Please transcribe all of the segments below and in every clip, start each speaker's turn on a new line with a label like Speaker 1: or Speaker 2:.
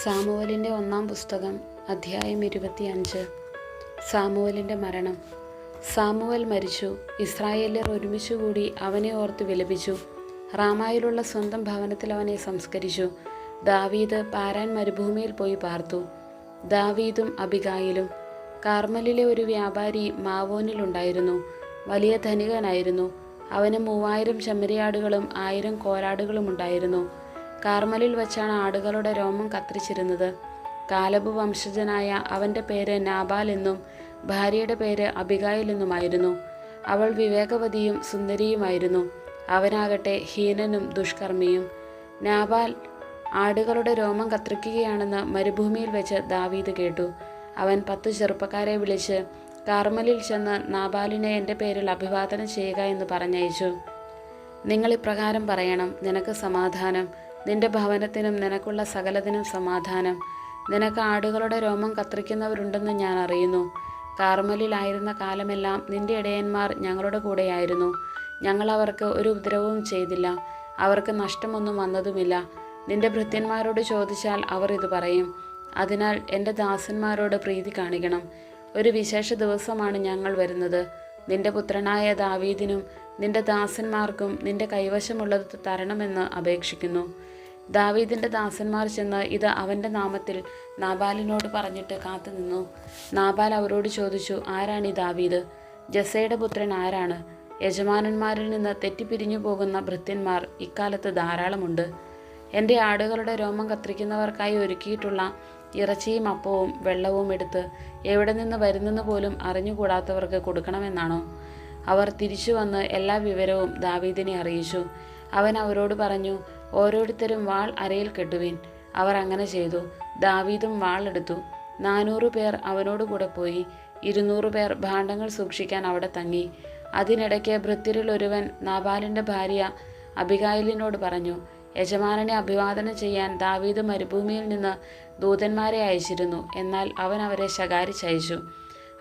Speaker 1: സാമുവലിൻ്റെ ഒന്നാം പുസ്തകം അധ്യായം 25. സാമുവലിൻ്റെ മരണം. സാമുവൽ മരിച്ചു. ഇസ്രായേല്യർ ഒരുമിച്ചുകൂടി അവനെ ഓർത്ത് വിലപിച്ചു. റാമായിലുള്ള സ്വന്തം ഭവനത്തിൽ അവനെ സംസ്കരിച്ചു. ദാവീദ് പാരാൻ മരുഭൂമിയിൽ പോയി പാർത്തു. ദാവീദും അബിഗായിലും. കാർമലിലെ ഒരു വ്യാപാരി മാവോനിലുണ്ടായിരുന്നു. വലിയ ധനികനായിരുന്നു. അവന് 3000 ചെമ്മരിയാടുകളും 1000 കോലാടുകളും ഉണ്ടായിരുന്നു. കാർമലിൽ വച്ചാണ് ആടുകളുടെ രോമം കത്തിരിച്ചിരുന്നത്. കാലബ് വംശജനായ അവൻ്റെ പേര് നാബാൽ എന്നും ഭാര്യയുടെ പേര് അബിഗായിൽ എന്നുമായിരുന്നു. അവൾ വിവേകവതിയും സുന്ദരിയുമായിരുന്നു. അവനാകട്ടെ ഹീനനും ദുഷ്കർമ്മിയും. നാബാൽ ആടുകളുടെ രോമം കത്തിരിക്കുകയാണെന്ന് മരുഭൂമിയിൽ വെച്ച് ദാവീദ് കേട്ടു. അവൻ 10 ചെറുപ്പക്കാരെ വിളിച്ച് കാർമലിൽ ചെന്ന് നാബാലിനെ എൻ്റെ പേരിൽ അഭിവാദനം ചെയ്യുക എന്ന് പറഞ്ഞയച്ചു. നിങ്ങൾ ഇപ്രകാരം പറയണം: നിനക്ക് സമാധാനം, നിന്റെ ഭവനത്തിനും നിനക്കുള്ള സകലതിനും സമാധാനം. നിനക്ക് ആടുകളുടെ രോമം കത്തിരിക്കുന്നവരുണ്ടെന്ന് ഞാൻ അറിയുന്നു. കാർമലിലായിരുന്ന കാലമെല്ലാം നിന്റെ ഇടയന്മാർ ഞങ്ങളുടെ കൂടെയായിരുന്നു. ഞങ്ങൾ അവർക്ക് ഒരു ഉപദ്രവവും ചെയ്തില്ല. അവർക്ക് നഷ്ടമൊന്നും വന്നതുമില്ല. നിന്റെ ഭൃത്യന്മാരോട് ചോദിച്ചാൽ അവർ ഇത് പറയും. അതിനാൽ എൻ്റെ ദാസന്മാരോട് പ്രീതി കാണിക്കണം. ഒരു വിശേഷ ദിവസമാണ് ഞങ്ങൾ വരുന്നത്. നിന്റെ പുത്രനായ ദാവീദിനും നിന്റെ ദാസന്മാർക്കും നിന്റെ കൈവശമുള്ളത് തരണമെന്ന് അപേക്ഷിക്കുന്നു. ദാവീദിൻ്റെ ദാസന്മാർ ചെന്ന് ഇത് അവൻ്റെ നാമത്തിൽ നാബാലിനോട് പറഞ്ഞിട്ട് കാത്തുനിന്നു. നാബാൽ അവരോട് ചോദിച്ചു: ആരാണ് ഈ ദാവീദ്? ജസ്സയുടെ പുത്രൻ ആരാണ്? യജമാനന്മാരിൽ നിന്ന് തെറ്റിപ്പിരിഞ്ഞു പോകുന്ന ഭൃത്യന്മാർ ഇക്കാലത്ത് ധാരാളമുണ്ട്. എൻ്റെ ആടുകളുടെ രോമം കത്തിരിക്കുന്നവർക്കായി ഒരുക്കിയിട്ടുള്ള ഇറച്ചിയും അപ്പവും വെള്ളവും എടുത്ത് എവിടെ നിന്ന് വരുന്നെന്ന് പോലും അറിഞ്ഞുകൂടാത്തവർക്ക് കൊടുക്കണമെന്നാണോ? അവർ തിരിച്ചു വന്ന് എല്ലാ വിവരവും ദാവീദിനെ അറിയിച്ചു. അവൻ അവരോട് പറഞ്ഞു: ഓരോരുത്തരും വാൾ അരയിൽ കെട്ടുവിൻ. അവർ അങ്ങനെ ചെയ്തു. ദാവീദും വാൾ എടുത്തു. 400 പേർ അവനോട് കൂടെ പോയി. 200 പേർ ഭാണ്ഡങ്ങൾ സൂക്ഷിക്കാൻ അവിടെ തങ്ങി. അതിനിടയ്ക്ക് ഭൃത്യരിൽ ഒരുവൻ നാബാലിൻ്റെ ഭാര്യ അബിഗായിലിനോട് പറഞ്ഞു: യജമാനനെ അഭിവാദനം ചെയ്യാൻ ദാവീദ് മരുഭൂമിയിൽ നിന്ന് ദൂതന്മാരെ അയച്ചിരുന്നു. എന്നാൽ അവൻ അവരെ ശകാരിച്ചയച്ചു.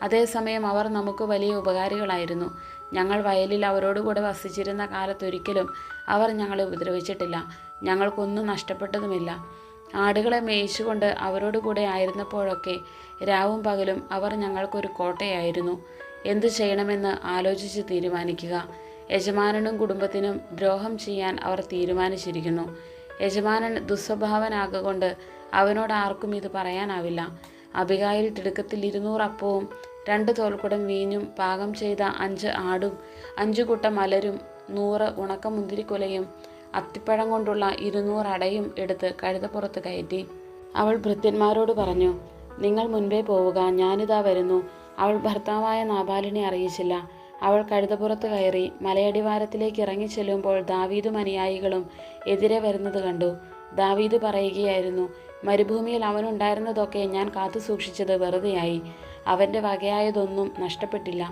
Speaker 1: അതേസമയം അവർ നമുക്ക് വലിയ ഉപകാരികളായിരുന്നു. ഞങ്ങൾ വയലിൽ അവരോടുകൂടെ വസിച്ചിരുന്ന കാലത്തൊരിക്കലും അവർ ഞങ്ങളെ ഉപദ്രവിച്ചിട്ടില്ല. ഞങ്ങൾക്കൊന്നും നഷ്ടപ്പെട്ടതുമില്ല. ആടുകളെ മേയിച്ചുകൊണ്ട് അവരോടുകൂടെ ആയിരുന്നപ്പോഴൊക്കെ രാവും പകലും അവർ ഞങ്ങൾക്കൊരു കോട്ടയായിരുന്നു. എന്തു ചെയ്യണമെന്ന് ആലോചിച്ച് തീരുമാനിക്കുക. യജമാനനും കുടുംബത്തിനും ദ്രോഹം ചെയ്യാൻ അവർ തീരുമാനിച്ചിരിക്കുന്നു. യജമാനൻ ദുസ്വഭാവനാകൊണ്ട് അവനോട് ആർക്കും ഇത് പറയാനാവില്ല. അബിഗായിൽ തിടുക്കത്തിൽ 200 അപ്പവും 2 തോൽക്കുടം വീഞ്ഞും പാകം ചെയ്ത 5 ആടും 5 കുട്ട മലരും 100 ഉണക്ക മുന്തിരിക്കുലയും അത്തിപ്പഴം കൊണ്ടുള്ള 200 അടയും എടുത്ത് കഴുതപ്പുറത്ത് കയറ്റി. അവൾ ഭൃത്യന്മാരോട് പറഞ്ഞു: നിങ്ങൾ മുൻപേ പോവുക, ഞാനിതാ വരുന്നു. അവൾ ഭർത്താവായ നാബാലിനെ അറിയിച്ചില്ല. അവൾ കഴുതപ്പുറത്ത് കയറി മലയടിവാരത്തിലേക്ക് ഇറങ്ങിച്ചെല്ലുമ്പോൾ ദാവീദും അനുയായികളും എതിരെ വരുന്നത് കണ്ടു. ദാവീദ് പറയുകയായിരുന്നു: മരുഭൂമിയിൽ അവനുണ്ടായിരുന്നതൊക്കെ ഞാൻ കാത്തു സൂക്ഷിച്ചത് വെറുതെയായി. അവൻ്റെ വകയായതൊന്നും നഷ്ടപ്പെട്ടില്ല.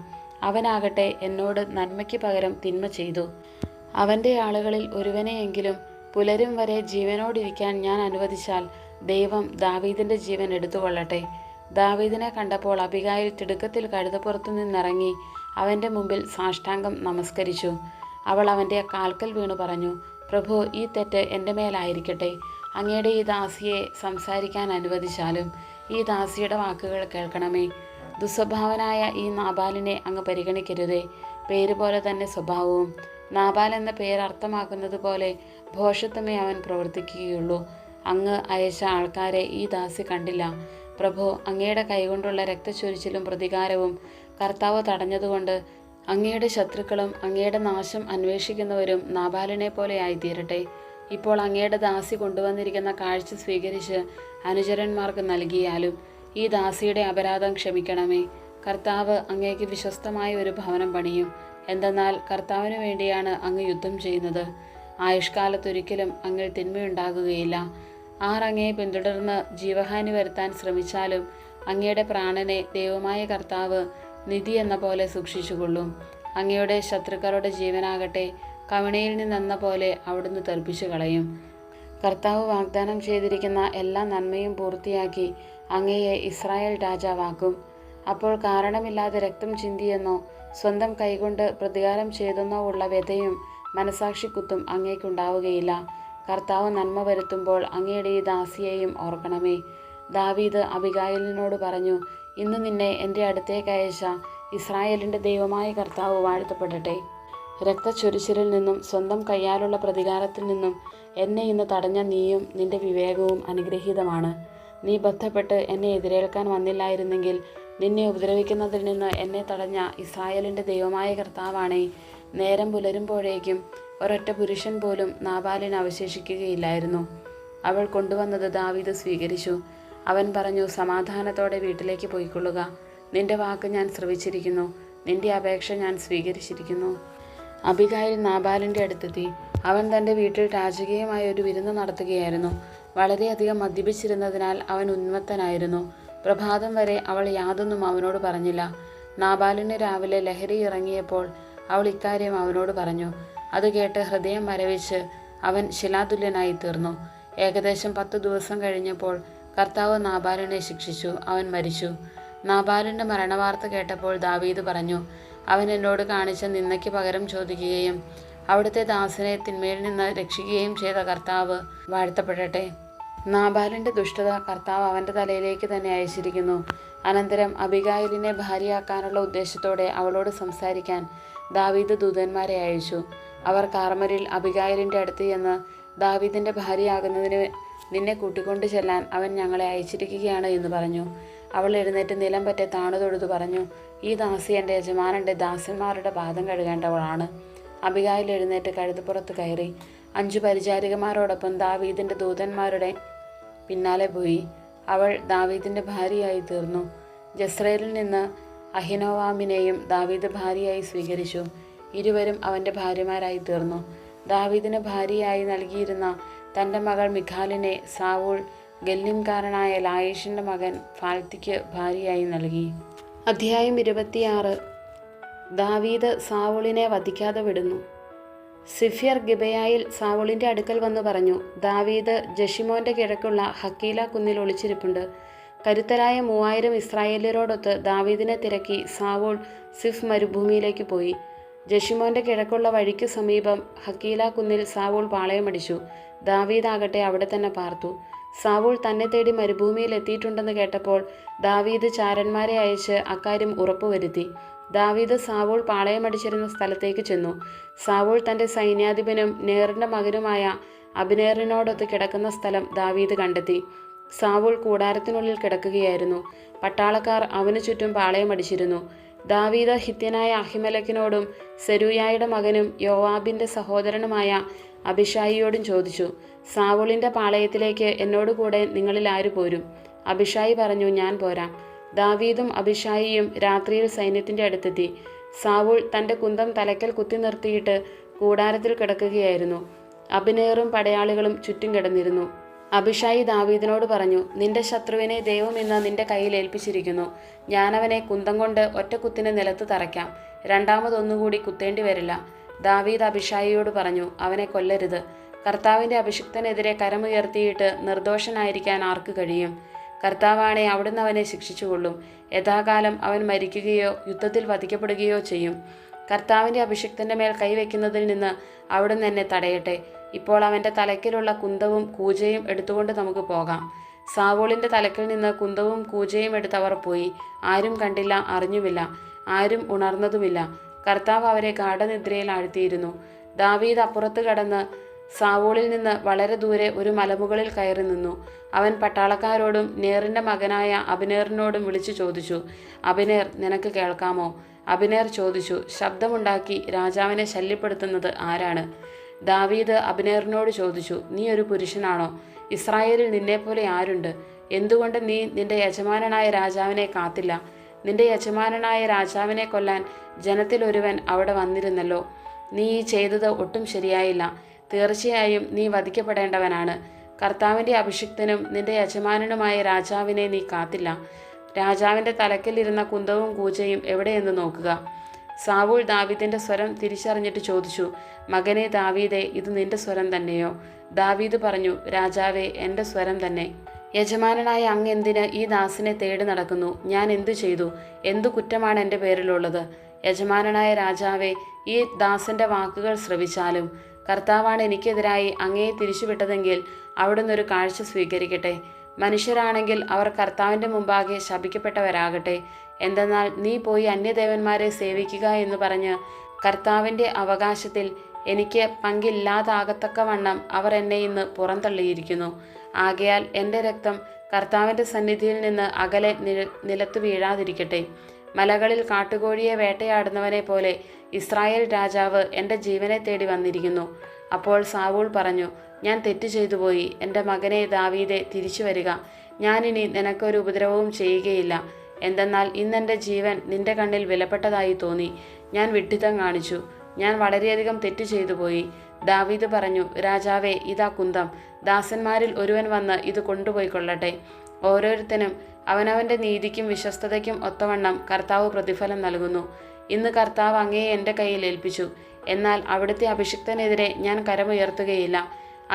Speaker 1: അവനാകട്ടെ എന്നോട് നന്മയ്ക്ക് പകരം തിന്മ ചെയ്തു. അവൻ്റെ ആളുകളിൽ ഒരുവനെയെങ്കിലും പുലരും വരെ ജീവനോടിരിക്കാൻ ഞാൻ അനുവദിച്ചാൽ ദൈവം ദാവീദിൻ്റെ ജീവൻ എടുത്തുകൊള്ളട്ടെ. ദാവീദിനെ കണ്ടപ്പോൾ അബിഗായിൽ തിടുക്കത്തിൽ കഴുതപ്പുറത്തു നിന്നിറങ്ങി അവൻ്റെ മുമ്പിൽ സാഷ്ടാംഗം നമസ്കരിച്ചു. അവൾ അവൻ്റെ കാൽക്കൽ വീണു പറഞ്ഞു: പ്രഭു, ഈ തെറ്റ് എൻ്റെ മേലായിരിക്കട്ടെ. അങ്ങയുടെ ഈ ദാസിയെ സംസാരിക്കാൻ അനുവദിച്ചാലും ഈ ദാസിയുടെ വാക്കുകൾ കേൾക്കണമേ. ദുസ്വഭാവനായ ഈ നാബാലിനെ അങ്ങ് പരിഗണിക്കരുതേ. പേര് പോലെ തന്നെ സ്വഭാവവും. നാബാൽ എന്ന പേര് അർത്ഥമാക്കുന്നത് പോലെ ഭോഷത്വമേ അവൻ പ്രവർത്തിക്കുകയുള്ളൂ. അങ്ങ് അയച്ച ആൾക്കാരെ ഈ ദാസി കണ്ടില്ല. പ്രഭു, അങ്ങയുടെ കൈകൊണ്ടുള്ള രക്തച്ചൊരിച്ചിലും പ്രതികാരവും കർത്താവ് തടഞ്ഞതുകൊണ്ട് അങ്ങയുടെ ശത്രുക്കളും അങ്ങയുടെ നാശം അന്വേഷിക്കുന്നവരും നാബാലിനെ പോലെ ആയിത്തീരട്ടെ. ഇപ്പോൾ അങ്ങയുടെ ദാസി കൊണ്ടുവന്നിരിക്കുന്ന കാഴ്ച സ്വീകരിച്ച് അനുചരന്മാർക്ക് നൽകിയാലും ഈ ദാസിയുടെ അപരാധം ക്ഷമിക്കണമേ. കർത്താവ് അങ്ങേക്ക് വിശ്വസ്തമായ ഒരു ഭവനം പണിയും. എന്തെന്നാൽ കർത്താവിന് വേണ്ടിയാണ് അങ്ങ് യുദ്ധം ചെയ്യുന്നത്. ആയുഷ്കാലത്തൊരിക്കലും അങ്ങിൽ തിന്മയുണ്ടാകുകയില്ല. ആർ അങ്ങയെ പിന്തുടർന്ന് ജീവഹാനി വരുത്താൻ ശ്രമിച്ചാലും അങ്ങയുടെ പ്രാണനെ ദൈവമായ കർത്താവ് നിധി എന്ന പോലെ സൂക്ഷിച്ചുകൊള്ളും. അങ്ങയുടെ ശത്രുക്കളുടെ ജീവനാകട്ടെ കവിണയിൽ നിന്നെന്ന പോലെ അവിടുന്ന് തെറിപ്പിച്ചു കളയും. കർത്താവ് വാഗ്ദാനം ചെയ്തിരിക്കുന്ന എല്ലാ നന്മയും പൂർത്തിയാക്കി അങ്ങയെ ഇസ്രായേൽ രാജാവാക്കും. അപ്പോൾ കാരണമില്ലാതെ രക്തം ചിന്തിയെന്നോ സ്വന്തം കൈകൊണ്ട് പ്രതികാരം ചെയ്തെന്നോ ഉള്ള വ്യതയും മനസാക്ഷിക്കുത്തും അങ്ങേക്കുണ്ടാവുകയില്ല. കർത്താവ് നന്മ വരുത്തുമ്പോൾ അങ്ങയുടെ ഈ ദാസിയെയും ഓർക്കണമേ. ദാവീദ് അബിഗായിലിനോട് പറഞ്ഞു, ഇന്ന് നിന്നെ എൻ്റെ അടുത്തേക്ക് അയച്ച ഇസ്രായേലിൻ്റെ ദൈവമായ കർത്താവ് വാഴ്ത്തപ്പെടട്ടെ. രക്തച്ചൊരിച്ചിലിൽ നിന്നും സ്വന്തം കയ്യാലുള്ള പ്രതികാരത്തിൽ നിന്നും എന്നെ ഇന്ന് തടഞ്ഞ നീയും നിന്റെ വിവേകവും അനുഗ്രഹീതമാണ്. നീ ബന്ധപ്പെട്ട് എന്നെ എതിരേൽക്കാൻ വന്നില്ലായിരുന്നെങ്കിൽ നിന്നെ ഉപദ്രവിക്കുന്നതിൽ നിന്ന് എന്നെ തടഞ്ഞ ഇസ്രായേലിൻ്റെ ദൈവമായ കർത്താവാണേ. നേരം പുലരുമ്പോഴേക്കും ഒരൊറ്റ പുരുഷൻ പോലും നാബാലിന് അവശേഷിക്കുകയില്ലായിരുന്നു. അവൾ കൊണ്ടുവന്നത് ദാവീദ് സ്വീകരിച്ചു. അവൻ പറഞ്ഞു, സമാധാനത്തോടെ വീട്ടിലേക്ക് പോയിക്കൊള്ളുക. നിന്റെ വാക്ക് ഞാൻ ശ്രവിച്ചിരിക്കുന്നു, നിന്റെ അപേക്ഷ ഞാൻ സ്വീകരിച്ചിരിക്കുന്നു. അബിഗായിൽ നാബാലിൻ്റെ അടുത്തെത്തി. അവൻ തൻ്റെ വീട്ടിൽ രാജകീയമായ ഒരു വിരുന്ന് നടത്തുകയായിരുന്നു. വളരെയധികം മദ്യപിച്ചിരുന്നതിനാൽ അവൻ ഉന്മത്തനായിരുന്നു. പ്രഭാതം വരെ അവൾ യാതൊന്നും അവനോട് പറഞ്ഞില്ല. നാബാലിന് രാവിലെ ലഹരി ഇറങ്ങിയപ്പോൾ അവൾ ഇക്കാര്യം അവനോട് പറഞ്ഞു. അത് കേട്ട് ഹൃദയം മരവിച്ച് അവൻ ശിലാതുല്യനായി തീർന്നു. ഏകദേശം 10 ദിവസം കഴിഞ്ഞപ്പോൾ കർത്താവ് നാബാലിനെ ശിക്ഷിച്ചു. അവൻ മരിച്ചു. നാബാലിൻ്റെ മരണവാർത്ത കേട്ടപ്പോൾ ദാവീദ് പറഞ്ഞു, അവൻ എന്നോട് കാണിച്ച നിന്ദയ്ക്ക് പകരം ചോദിക്കുകയും അവിടുത്തെ ദാസനെ തിന്മയിൽ നിന്ന് രക്ഷിക്കുകയും ചെയ്ത കർത്താവ് വാഴ്ത്തപ്പെടട്ടെ. നാബാലിൻ്റെ ദുഷ്ടത കർത്താവ് അവൻ്റെ തലയിലേക്ക് തന്നെ അയച്ചിരിക്കുന്നു. അനന്തരം അബിഗായിലിനെ ഭാര്യയാക്കാനുള്ള ഉദ്ദേശത്തോടെ അവളോട് സംസാരിക്കാൻ ദാവീദ് ദൂതന്മാരെ അയച്ചു. അവർ കാർമലിൽ അബിഗായിലിൻ്റെ അടുത്ത് ചെന്ന്, ദാവീദിൻ്റെ ഭാര്യയാകുന്നതിന് നിന്നെ കൂട്ടിക്കൊണ്ടു ചെല്ലാൻ അവൻ ഞങ്ങളെ അയച്ചിരിക്കുകയാണ് എന്ന് പറഞ്ഞു. അവൾ എഴുന്നേറ്റ് നിലം പറ്റെ താണു തൊഴുതു പറഞ്ഞു, ഈ ദാസി എൻ്റെ യജമാനൻ്റെ ദാസന്മാരുടെ പാദം കഴുകേണ്ടവളാണ്. അബിഗായിൽ എഴുന്നേറ്റ് കഴുതപ്പുറത്ത് കയറി 5 പരിചാരികമാരോടൊപ്പം ദാവീദിൻ്റെ ദൂതന്മാരുടെ പിന്നാലെ പോയി. അവൾ ദാവീദിൻ്റെ ഭാര്യയായി തീർന്നു. ജസ്രയേലിൽ നിന്ന് അഹിനോവാമിനെയും ദാവീദ് ഭാര്യയായി സ്വീകരിച്ചു. ഇരുവരും അവൻ്റെ ഭാര്യമാരായി തീർന്നു. ദാവീദിന് ഭാര്യയായി നൽകിയിരുന്ന തൻ്റെ മകൾ മിഖാലിനെ സാവൂൾ ഗല്ലിംകാരനായ ലായിഷിൻ്റെ മകൻ ഫാൽത്തിക്ക് ഭാര്യയായി നൽകി. അധ്യായം 26. ദാവീദ് സാവൂളിനെ വധിക്കാതെ വിടുന്നു. സിഫ്യർ ഗിബയായിൽ സാവൂളിൻ്റെ അടുക്കൽ വന്നു പറഞ്ഞു, ദാവീദ് ജഷിമോൻ്റെ കിഴക്കുള്ള ഹക്കീല കുന്നിൽ ഒളിച്ചിരിപ്പുണ്ട്. കരുത്തരായ 3000 ഇസ്രായേല്യരോടൊത്ത് ദാവീദിനെ തിരക്കി സാവൂൾ സിഫ് മരുഭൂമിയിലേക്ക് പോയി. ജഷിമോൻ്റെ കിഴക്കുള്ള വഴിക്ക് സമീപം ഹക്കീല കുന്നിൽ സാവൂൾ പാളയമടിച്ചു. ദാവീദാകട്ടെ അവിടെ തന്നെ പാർത്തു. സാവൂൾ തന്നെ തേടി മരുഭൂമിയിൽ എത്തിയിട്ടുണ്ടെന്ന് കേട്ടപ്പോൾ ദാവീദ് ചാരന്മാരെ അയച്ച് അക്കാര്യം ഉറപ്പുവരുത്തി. ദാവീദ് സാവൂൾ പാളയമടിച്ചിരുന്ന സ്ഥലത്തേക്ക് ചെന്നു. സാവൂൾ തൻ്റെ സൈന്യാധിപനും നേറിൻ്റെ മകനുമായ അബ്നേറിനോടൊത്ത് കിടക്കുന്ന സ്ഥലം ദാവീദ് കണ്ടെത്തി. സാവൂൾ കൂടാരത്തിനുള്ളിൽ കിടക്കുകയായിരുന്നു. പട്ടാളക്കാർ അവനു ചുറ്റും പാളയമടിച്ചിരുന്നു. ദാവീദ് ഹിത്യനായ അഹിമേലെക്കിനോടും സെരൂയായുടെ മകനും യോവാബിൻ്റെ സഹോദരനുമായ അബിഷായിയോടും ചോദിച്ചു, സാവൂളിൻ്റെ പാളയത്തിലേക്ക് എന്നോടുകൂടെ നിങ്ങളിൽ ആര് പോരും? അബിഷായി പറഞ്ഞു, ഞാൻ പോരാം. ദാവീദും അബിഷായിയും രാത്രിയിൽ സൈന്യത്തിൻ്റെ അടുത്തെത്തി. സാവൂൾ തൻ്റെ കുന്തം തലയ്ക്കൽ കുത്തി നിർത്തിയിട്ട് കൂടാരത്തിൽ കിടക്കുകയായിരുന്നു. അബ്നേറും പടയാളികളും ചുറ്റും കിടന്നിരുന്നു. അബിഷായി ദാവീദിനോട് പറഞ്ഞു, നിന്റെ ശത്രുവിനെ ദൈവം ഇന്ന് നിന്റെ കയ്യിൽ ഏൽപ്പിച്ചിരിക്കുന്നു. ഞാനവനെ കുന്തം കൊണ്ട് ഒറ്റ കുത്തിന് നിലത്ത് തറയ്ക്കാം. രണ്ടാമതൊന്നുകൂടി കുത്തേണ്ടി വരില്ല. ദാവീദ് അബിഷായിയോട് പറഞ്ഞു, അവനെ കൊല്ലരുത്. കർത്താവിൻ്റെ അഭിഷിക്തനെതിരെ കരമുയർത്തിയിട്ട് നിർദോഷനായിരിക്കാൻ ആർക്ക് കഴിയും? കർത്താവാണെ അവിടുന്ന് അവനെ ശിക്ഷിച്ചുകൊള്ളും. യഥാകാലം അവൻ മരിക്കുകയോ യുദ്ധത്തിൽ വധിക്കപ്പെടുകയോ ചെയ്യും. കർത്താവിൻ്റെ അഭിഷിക്തൻ്റെ മേൽ കൈവയ്ക്കുന്നതിൽ നിന്ന് അവിടുന്ന് എന്നെ തടയട്ടെ. ഇപ്പോൾ അവൻ്റെ തലയ്ക്കിലുള്ള കുന്തവും കൂജയും എടുത്തുകൊണ്ട് നമുക്ക് പോകാം. സാവൂളിൻ്റെ തലയ്ക്കിൽ നിന്ന് കുന്തവും കൂജയും എടുത്ത് അവർ പോയി. ആരും കണ്ടില്ല, അറിഞ്ഞുമില്ല. ആരും ഉണർന്നതുമില്ല. കർത്താവ് അവരെ ഗാഢനിദ്രയിൽ ആഴ്ത്തിയിരുന്നു. ദാവീദ് അപ്പുറത്ത് കടന്ന് സാവൂളിൽ നിന്ന് വളരെ ദൂരെ ഒരു മലമുകളിൽ കയറി നിന്നു. അവൻ പട്ടാളക്കാരോടും നേറിൻ്റെ മകനായ അബ്നേറിനോടും വിളിച്ചു ചോദിച്ചു, അബ്നേർ, നിനക്ക് കേൾക്കാമോ? അബ്നേർ ചോദിച്ചു, ശബ്ദമുണ്ടാക്കി രാജാവിനെ ശല്യപ്പെടുത്തുന്നത് ആരാണ്? ദാവീദ് അബ്നേറിനോട് ചോദിച്ചു, നീ ഒരു പുരുഷനാണോ? ഇസ്രായേലിൽ നിന്നെപ്പോലെ ആരുണ്ട്? എന്തുകൊണ്ട് നീ നിന്റെ യജമാനനായ രാജാവിനെ കാത്തില്ല? നിന്റെ യജമാനനായ രാജാവിനെ കൊല്ലാൻ ജനത്തിൽ ഒരുവൻ അവിടെ വന്നിരുന്നല്ലോ. നീ ഈ ചെയ്തത് ഒട്ടും ശരിയായില്ല. തീർച്ചയായും നീ വധിക്കപ്പെടേണ്ടവനാണ്. കർത്താവിൻ്റെ അഭിഷിക്തനും നിന്റെ യജമാനനുമായ രാജാവിനെ നീ കാത്തില്ല. രാജാവിൻ്റെ തലക്കിലിരുന്ന കുന്തവും കൂജയും എവിടെയെന്ന് നോക്കുക. സാവൂൾ ദാവീദിൻ്റെ സ്വരം തിരിച്ചറിഞ്ഞിട്ട് ചോദിച്ചു, മകനെ ദാവീദേ, ഇത് നിന്റെ സ്വരം തന്നെയോ? ദാവീദ് പറഞ്ഞു, രാജാവേ, എൻ്റെ സ്വരം തന്നെ. യജമാനനായ അങ്ങ് എന്തിന് ഈ ദാസിനെ തേടി നടക്കുന്നു? ഞാൻ എന്തു ചെയ്തു? എന്തു കുറ്റമാണ് എൻ്റെ പേരിലുള്ളത്? യജമാനനായ രാജാവേ, ഈ ദാസൻ്റെ വാക്കുകൾ ശ്രവിച്ചാലും കർത്താവാണ് എനിക്കെതിരായി അങ്ങയെ തിരിച്ചുവിട്ടതെങ്കിൽ അവിടുന്ന് ഒരു കാഴ്ച സ്വീകരിക്കട്ടെ. മനുഷ്യരാണെങ്കിൽ അവർ കർത്താവിൻ്റെ മുമ്പാകെ ശപിക്കപ്പെട്ടവരാകട്ടെ. എന്തെന്നാൽ നീ പോയി അന്യദേവന്മാരെ സേവിക്കുക എന്ന് പറഞ്ഞ് കർത്താവിൻ്റെ അവകാശത്തിൽ എനിക്ക് പങ്കില്ലാതാകത്തക്കവണ്ണം അവർ എന്നെ ഇന്ന് പുറന്തള്ളിയിരിക്കുന്നു. ആകയാൽ എൻ്റെ രക്തം കർത്താവിൻ്റെ സന്നിധിയിൽ നിന്ന് അകലെ നിലത്ത് വീഴാതിരിക്കട്ടെ. മലകളിൽ കാട്ടുകോഴിയെ വേട്ടയാടുന്നവനെ പോലെ ഇസ്രായേൽ രാജാവ് എൻ്റെ ജീവനെ തേടി വന്നിരിക്കുന്നു. അപ്പോൾ സാവൂൾ പറഞ്ഞു, ഞാൻ തെറ്റ് ചെയ്തു പോയി. എൻ്റെ മകനെ ദാവീദെ, തിരിച്ചു വരിക. ഞാനിനി നിനക്കൊരു ഉപദ്രവവും ചെയ്യുകയില്ല. എന്തെന്നാൽ ഇന്നെൻ്റെ ജീവൻ നിന്റെ കണ്ണിൽ വിലപ്പെട്ടതായി തോന്നി. ഞാൻ വിഡ്ഢിത്തം കാണിച്ചു. ഞാൻ വളരെയധികം തെറ്റ് ചെയ്തു പോയി. ദാവീദ് പറഞ്ഞു, രാജാവേ, ഇതാ കുന്തം. ദാസന്മാരിൽ ഒരുവൻ വന്ന് ഇത് കൊണ്ടുപോയിക്കൊള്ളട്ടെ. ഓരോരുത്തനും അവനവൻ്റെ നീതിക്കും വിശ്വസ്തതയ്ക്കും ഒത്തവണ്ണം കർത്താവ് പ്രതിഫലം നൽകുന്നു. ഇന്ന് കർത്താവ് അങ്ങയെ എൻ്റെ കയ്യിൽ ഏൽപ്പിച്ചു. എന്നാൽ അവിടുത്തെ അഭിഷിക്തനെതിരെ ഞാൻ കരമുയർത്തുകയില്ല.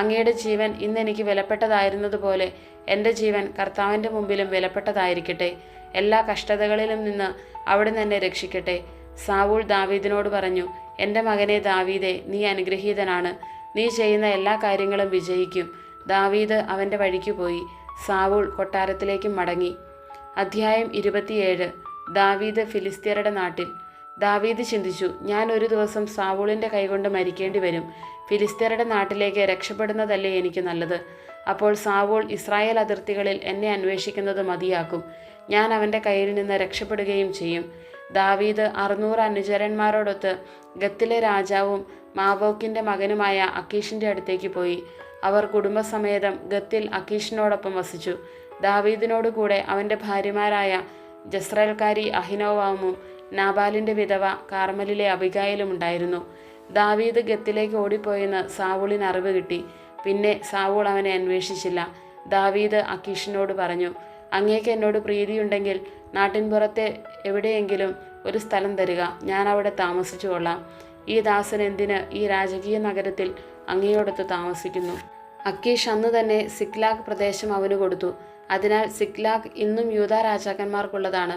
Speaker 1: അങ്ങയുടെ ജീവൻ ഇന്നെനിക്ക് വിലപ്പെട്ടതായിരുന്നതുപോലെ എൻ്റെ ജീവൻ കർത്താവിൻ്റെ മുമ്പിലും വിലപ്പെട്ടതായിരിക്കട്ടെ. എല്ലാ കഷ്ടതകളിലും നിന്ന് അവിടുന്ന് എന്നെ രക്ഷിക്കട്ടെ. സാവൂൾ ദാവീദിനോട് പറഞ്ഞു, എൻ്റെ മകനെ ദാവീദെ, നീ അനുഗ്രഹീതനാണ്. നീ ചെയ്യുന്ന എല്ലാ കാര്യങ്ങളും വിജയിക്കും. ദാവീദ് അവൻ്റെ വഴിക്ക് പോയി. സാവൂൾ കൊട്ടാരത്തിലേക്കും മടങ്ങി. അധ്യായം 27. ദാവീദ് ഫിലിസ്ത്യരുടെ നാട്ടിൽ. ദാവീദ് ചിന്തിച്ചു, ഞാൻ ഒരു ദിവസം സാവൂളിൻ്റെ കൈകൊണ്ട് മരിക്കേണ്ടി വരും. ഫിലിസ്ത്യരുടെ നാട്ടിലേക്ക് രക്ഷപ്പെടുന്നതല്ലേ എനിക്ക് നല്ലത്. അപ്പോൾ സാവൂൾ ഇസ്രായേൽ അതിർത്തികളിൽ എന്നെ അന്വേഷിക്കുന്നത് മതിയാക്കും. ഞാൻ അവൻ്റെ കയ്യിൽ നിന്ന് രക്ഷപ്പെടുകയും ചെയ്യും. ദാവീദ് 600 അനുചരന്മാരോടൊത്ത് ഗത്തിലെ രാജാവും മാവോക്കിൻ്റെ മകനുമായ അക്കീഷിൻ്റെ അടുത്തേക്ക് പോയി. അവർ കുടുംബസമേതം ഗത്തിൽ അക്കീഷിനോടൊപ്പം വസിച്ചു. ദാവീദിനോട് കൂടെ അവൻ്റെ ഭാര്യമാരായ ജസ്രയേൽക്കാരി അഹിനോവാമും നാബാലിൻ്റെ വിധവ കാർമലിലെ അബിഗായിലും ഉണ്ടായിരുന്നു. ദാവീദ് ഗത്തിലേക്ക് ഓടിപ്പോയെന്ന് സാവൂളിന് അറിവ് കിട്ടി. പിന്നെ സാവൂൾ അവനെ അന്വേഷിച്ചില്ല. ദാവീദ് അക്കീഷിനോട് പറഞ്ഞു, അങ്ങേക്ക് എന്നോട് പ്രീതിയുണ്ടെങ്കിൽ നാട്ടിൻപുറത്തെ എവിടെയെങ്കിലും ഒരു സ്ഥലം തരിക. ഞാൻ അവിടെ താമസിച്ചു കൊള്ളാം. ഈ ദാസൻ എന്തിന് ഈ രാജകീയ നഗരത്തിൽ അങ്ങയോടൊത്ത് താമസിക്കുന്നു? അക്കീഷ് അന്ന് തന്നെ സിക്ലാഗ് പ്രദേശം അവന് കൊടുത്തു. അതിനാൽ സിക്ലാഗ് ഇന്നും യൂദ രാജാക്കന്മാർക്കുള്ളതാണ്.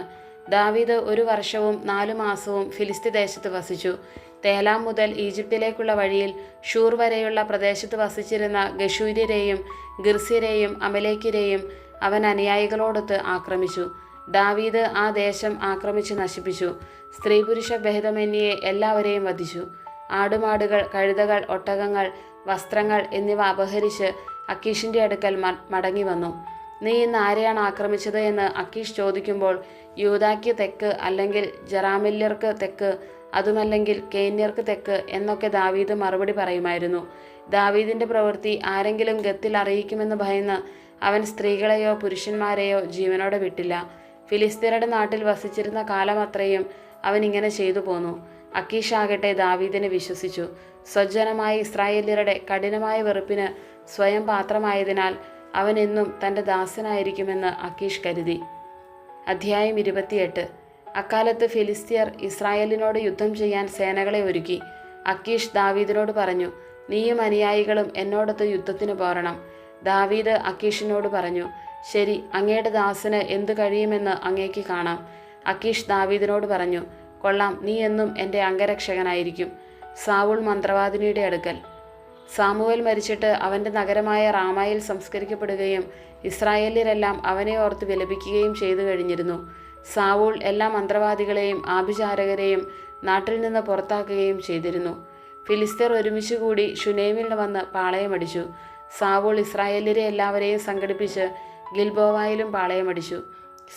Speaker 1: ദാവീദ് 1 വർഷവും 4 മാസവും ഫിലിസ്തി ദേശത്ത് വസിച്ചു. തേലാം മുതൽ ഈജിപ്തിലേക്കുള്ള വഴിയിൽ ഷൂർ വരെയുള്ള പ്രദേശത്ത് വസിച്ചിരുന്ന ഗശൂര്യരെയും ഗിർസ്യരെയും അമലേക്കിരെയും അവൻ അനുയായികളോടൊത്ത് ആക്രമിച്ചു. ദാവീദ് ആ ദേശം ആക്രമിച്ച് നശിപ്പിച്ചു. സ്ത്രീ പുരുഷ ഭേദമന്യേ എല്ലാവരെയും വധിച്ചു. ആടുമാടുകൾ, കഴുതകൾ, ഒട്ടകങ്ങൾ, വസ്ത്രങ്ങൾ എന്നിവ അപഹരിച്ച് അക്കീഷിൻ്റെ അടുക്കൽ മടങ്ങി വന്നു. നീ ഇന്ന് ആരെയാണ് ആക്രമിച്ചത് എന്ന് അക്കീഷ് ചോദിക്കുമ്പോൾ, യൂദായ്ക്ക് തെക്ക്, അല്ലെങ്കിൽ ജറാമില്യർക്ക് തെക്ക്, അതുമല്ലെങ്കിൽ കേന്യർക്ക് തെക്ക് എന്നൊക്കെ ദാവീദ് മറുപടി പറയുമായിരുന്നു. ദാവീദിൻ്റെ പ്രവൃത്തി ആരെങ്കിലും ഗത്തിൽ അറിയിക്കുമെന്ന് ഭയന്ന് അവൻ സ്ത്രീകളെയോ പുരുഷന്മാരെയോ ജീവനോടെ വിട്ടില്ല. ഫിലിസ്ത്യരുടെ നാട്ടിൽ വസിച്ചിരുന്ന കാലമത്രയും അവൻ ഇങ്ങനെ ചെയ്തു പോന്നു. അക്കീഷ് ആകട്ടെ ദാവീദിനെ വിശ്വസിച്ചു. സ്വജനമായ ഇസ്രായേല്യരുടെ കഠിനമായ വെറുപ്പിന് സ്വയം പാത്രമായതിനാൽ അവൻ എന്നും തൻ്റെ ദാസനായിരിക്കുമെന്ന് അക്കീഷ് കരുതി. അധ്യായം 28. അക്കാലത്ത് ഫിലിസ്ത്യർ ഇസ്രായേലിനോട് യുദ്ധം ചെയ്യാൻ സേനകളെ ഒരുക്കി. അക്കീഷ് ദാവീദിനോട് പറഞ്ഞു, നീയും അനുയായികളും എന്നോടൊത്ത് യുദ്ധത്തിന് പോരണം. ദാവീദ് അക്കീഷിനോട് പറഞ്ഞു, ശരി, അങ്ങയുടെ ദാസന് എന്തു കഴിയുമെന്ന് അങ്ങേക്ക് കാണാം. അക്കീഷ് ദാവീദിനോട് പറഞ്ഞു, കൊള്ളാം, നീ എന്നും എൻ്റെ അംഗരക്ഷകനായിരിക്കും. സാവൂൾ മന്ത്രവാദിനിയുടെ അടുക്കൽ. സാമുവേൽ മരിച്ചിട്ട് അവൻ്റെ നഗരമായ റാമായിൽ സംസ്കരിക്കപ്പെടുകയും ഇസ്രായേല്യരെല്ലാം അവനെ ഓർത്ത് വിലപിക്കുകയും ചെയ്തു കഴിഞ്ഞിരുന്നു. സാവൂൾ എല്ലാ മന്ത്രവാദികളെയും ആഭിചാരകരെയും നാട്ടിൽ നിന്ന് പുറത്താക്കുകയും ചെയ്തിരുന്നു. ഫിലിസ്ത്യർ ഒരുമിച്ചുകൂടി ശുനേമിൽ വന്ന് പാളയമടിച്ചു. സാവൂൾ ഇസ്രായേല്യരെ എല്ലാവരെയും സംഘടിപ്പിച്ച് ഗിൽബോവായിലും പാളയമടിച്ചു.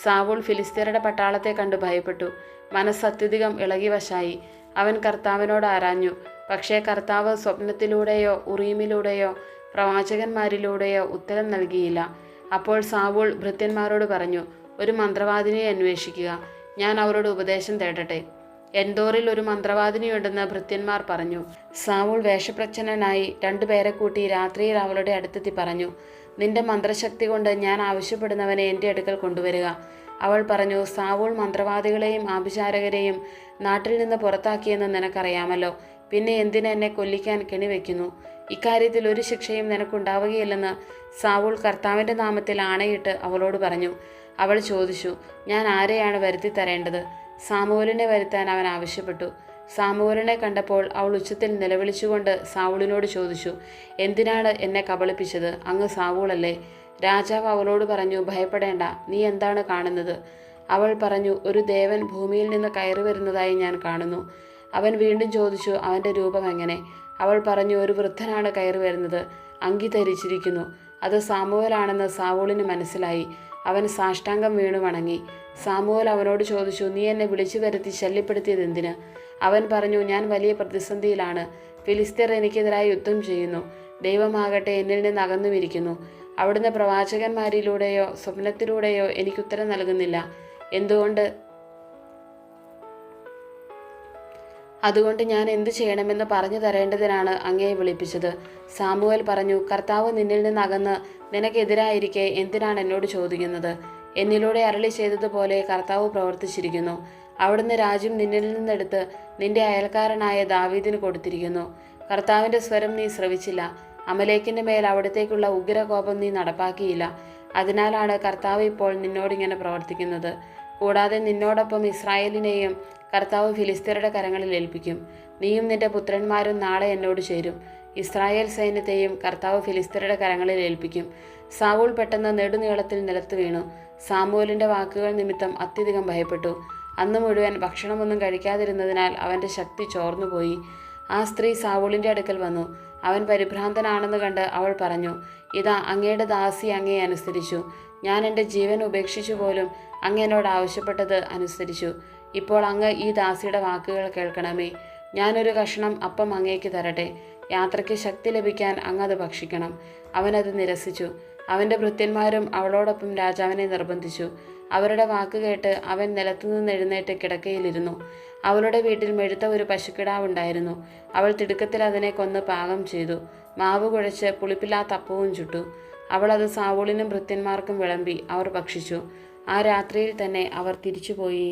Speaker 1: സാവൂൾ ഫിലിസ്ത്യരുടെ പട്ടാളത്തെ കണ്ട് ഭയപ്പെട്ടു. മനസ്സത്യധികം ഇളകിവശായി. അവൻ കർത്താവിനോട് ആരാഞ്ഞു. പക്ഷേ കർത്താവ് സ്വപ്നത്തിലൂടെയോ ഉറീമിലൂടെയോ പ്രവാചകന്മാരിലൂടെയോ ഉത്തരം നൽകിയില്ല. അപ്പോൾ സാവൂൾ ഭൃത്യന്മാരോട് പറഞ്ഞു, ഒരു മന്ത്രവാദിനിയെ അന്വേഷിക്കുക. ഞാൻ അവരോട് ഉപദേശം തേടട്ടെ. എൻദോറിൽ ഒരു മന്ത്രവാദിനിയുണ്ടെന്ന് ഭൃത്യന്മാർ പറഞ്ഞു. സാവൂൾ വേഷപ്രച്ഛന്നനായി 2 പേരെ കൂട്ടി രാത്രിയിൽ അവളുടെ അടുത്തെത്തി പറഞ്ഞു, നിന്റെ മന്ത്രശക്തി കൊണ്ട് ഞാൻ ആവശ്യപ്പെടുന്നവനെ എൻ്റെ അടുക്കൽ കൊണ്ടുവരിക. അവൾ പറഞ്ഞു, സാവൂൾ മന്ത്രവാദികളെയും ആഭിചാരകരെയും നാട്ടിൽ നിന്ന് പുറത്താക്കിയെന്ന് നിനക്കറിയാമല്ലോ. പിന്നെ എന്തിന് എന്നെ കൊല്ലിക്കാൻ കെണിവെക്കുന്നു? ഇക്കാര്യത്തിൽ ഒരു ശിക്ഷയും നിനക്കുണ്ടാവുകയില്ലെന്ന് സാവൂൾ കർത്താവിൻ്റെ നാമത്തിൽ ആണയിട്ട് അവളോട് പറഞ്ഞു. അവൾ ചോദിച്ചു, ഞാൻ ആരെയാണ് വരുത്തി തരേണ്ടത്? സാമുവേലിനെ വരുത്താൻ അവൻ ആവശ്യപ്പെട്ടു. സാമുവേലിനെ കണ്ടപ്പോൾ അവൾ ഉച്ചത്തിൽ നിലവിളിച്ചുകൊണ്ട് സാവൂളിനോട് ചോദിച്ചു, എന്തിനാണ് എന്നെ കബളിപ്പിച്ചത്? അങ്ങ് സാവൂളല്ലേ? രാജാവ് അവളോട് പറഞ്ഞു, ഭയപ്പെടേണ്ട, നീ എന്താണ് കാണുന്നത്? അവൾ പറഞ്ഞു, ഒരു ദേവൻ ഭൂമിയിൽ നിന്ന് കയറി വരുന്നതായി ഞാൻ കാണുന്നു. അവൻ വീണ്ടും ചോദിച്ചു, അവൻ്റെ രൂപം എങ്ങനെ? അവൾ പറഞ്ഞു, ഒരു വൃദ്ധനാണ് കയറി വരുന്നത്, അങ്കി ധരിച്ചിരിക്കുന്നു. അത് സാമുവേലാണെന്ന് സാവൂളിന് മനസ്സിലായി. അവൻ സാഷ്ടാംഗം വീണു വണങ്ങി. സാമുവേൽ അവനോട് ചോദിച്ചു, നീ എന്നെ വിളിച്ചു വരുത്തി ശല്യപ്പെടുത്തിയത് എന്തിന്? അവൻ പറഞ്ഞു, ഞാൻ വലിയ പ്രതിസന്ധിയിലാണ്. ഫിലിസ്തീർ എനിക്കെതിരായി യുദ്ധം ചെയ്യുന്നു. ദൈവമാകട്ടെ എന്നിൽ നിന്ന് അകന്നുമിരിക്കുന്നു. അവിടുന്ന് പ്രവാചകന്മാരിലൂടെയോ സ്വപ്നത്തിലൂടെയോ എനിക്കുത്തരം നൽകുന്നില്ല. അതുകൊണ്ട് ഞാൻ എന്തു ചെയ്യണമെന്ന് പറഞ്ഞു തരേണ്ടതിനാണ് അങ്ങയെ വിളിപ്പിച്ചത്. സാമുവേൽ പറഞ്ഞു, കർത്താവ് നിന്നിൽ നിന്ന് അകന്ന് നിനക്കെതിരായിരിക്കെ എന്തിനാണ് എന്നോട് ചോദിക്കുന്നത്? എന്നിലൂടെ അരുളി ചെയ്തതുപോലെ കർത്താവ് പ്രവർത്തിച്ചിരിക്കുന്നു. അവിടുന്ന് രാജ്യം നിന്നിൽ നിന്നെടുത്ത് നിന്റെ അയൽക്കാരനായ ദാവീദിന് കൊടുത്തിരിക്കുന്നു. കർത്താവിൻ്റെ സ്വരം നീ ശ്രവിച്ചില്ല. അമലേക്കിൻ്റെ മേൽ അവിടത്തേക്കുള്ള ഉഗ്രകോപം നീ നടപ്പാക്കിയില്ല. അതിനാലാണ് കർത്താവ് ഇപ്പോൾ നിന്നോടിങ്ങനെ പ്രവർത്തിക്കുന്നത്. കൂടാതെ നിന്നോടൊപ്പം ഇസ്രായേലിനെയും കർത്താവ് ഫിലിസ്തീരുടെ കരങ്ങളിൽ ഏൽപ്പിക്കും. നീയും നിന്റെ പുത്രന്മാരും നാളെ എന്നോട് ചേരും. ഇസ്രായേൽ സൈന്യത്തെയും കർത്താവ് ഫിലിസ്തീരുടെ കരങ്ങളിൽ ഏൽപ്പിക്കും. സാവൂൾ പെട്ടെന്ന് നെടുനീളത്തിൽ നിലത്ത് വീണു. സാമുവേലിൻ്റെ വാക്കുകൾ നിമിത്തം അത്യധികം ഭയപ്പെട്ടു. അന്ന് മുഴുവൻ ഭക്ഷണമൊന്നും കഴിക്കാതിരുന്നതിനാൽ അവൻ്റെ ശക്തി ചോർന്നുപോയി. ആ സ്ത്രീ സാവൂളിൻ്റെ അടുക്കൽ വന്നു. അവൻ പരിഭ്രാന്തനാണെന്ന് കണ്ട് അവൾ പറഞ്ഞു, ഇതാ അങ്ങയുടെ ദാസി അങ്ങയെ അനുസരിച്ചു. ഞാൻ എൻ്റെ ജീവൻ ഉപേക്ഷിച്ചു പോലും അങ്ങ് എന്നോട് ആവശ്യപ്പെട്ടത് അനുസരിച്ചു. ഇപ്പോൾ അങ്ങ് ഈ ദാസിയുടെ വാക്കുകൾ കേൾക്കണമേ. ഞാനൊരു കഷ്ണം അപ്പം അങ്ങേക്ക് തരട്ടെ. യാത്രയ്ക്ക് ശക്തി ലഭിക്കാൻ അങ്ങത് ഭക്ഷിക്കണം. അവനത് നിരസിച്ചു. അവൻ്റെ ഭൃത്യന്മാരും അവളോടൊപ്പം രാജാവിനെ നിർബന്ധിച്ചു. അവരുടെ വാക്ക് കേട്ട് അവൻ നിലത്തുനിന്ന് എഴുന്നേറ്റ് കിടക്കയിലിരുന്നു. അവളുടെ വീട്ടിൽ മെഴുത്ത ഒരു പശുക്കിടാവുണ്ടായിരുന്നു. അവൾ തിടുക്കത്തിൽ അതിനെ കൊന്ന് പാകം ചെയ്തു. മാവ് കുഴച്ച് പുളിപ്പില്ലാത്ത അപ്പവും ചുട്ടു. അവൾ അത് സാവൂളിനും ഭൃത്യന്മാർക്കും വിളമ്പി. അവർ ഭക്ഷിച്ചു. ആ രാത്രിയിൽ തന്നെ അവർ തിരിച്ചുപോയി.